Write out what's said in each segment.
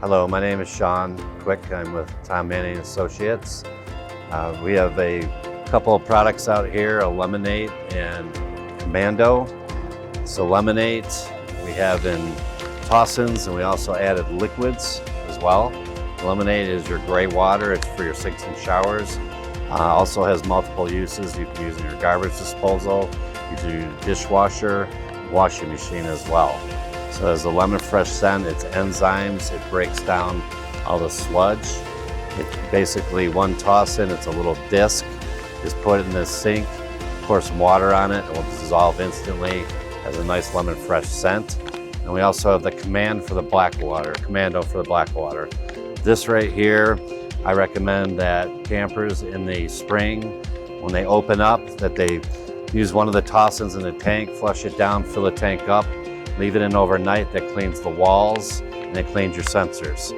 Hello, my name is Sean Quick. I'm with Tom Manning Associates. We have a couple of products out here, a lemonade and commando. So lemonade we have in toss-ins, and we also added liquids as well. Lemonade is your gray water. It's for your sinks and showers. Also has multiple uses. You can use it in your garbage disposal, use it in your dishwasher, washing machine as well. So it has a lemon fresh scent, it's enzymes, it breaks down all the sludge. It's basically one toss in, it's a little disc. Just put it in the sink, pour some water on it, it will dissolve instantly. Has a nice lemon fresh scent. And we also have the commando for the black water. This right here, I recommend that campers in the spring, when they open up, that they use one of the toss-ins in the tank, flush it down, fill the tank up, leave it in overnight. That cleans the walls and it cleans your sensors.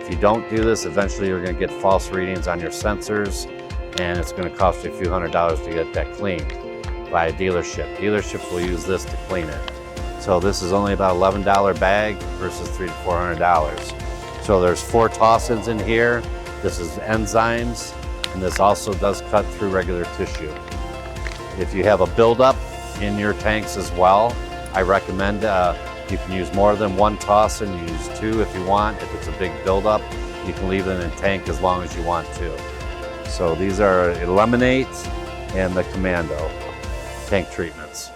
If you don't do this, eventually you're going to get false readings on your sensors, and it's going to cost you a few $100s to get that cleaned by a dealership. Dealerships will use this to clean it. So this is only about $11 bag versus $300 to $400. So there's 4 toss-ins in here. This is enzymes, and this also does cut through regular tissue. If you have a buildup in your tanks as well, I recommend you can use more than one toss and use 2 if you want. If it's a big buildup, you can leave it in a tank as long as you want to. So these are lemonade and the commando tank treatments.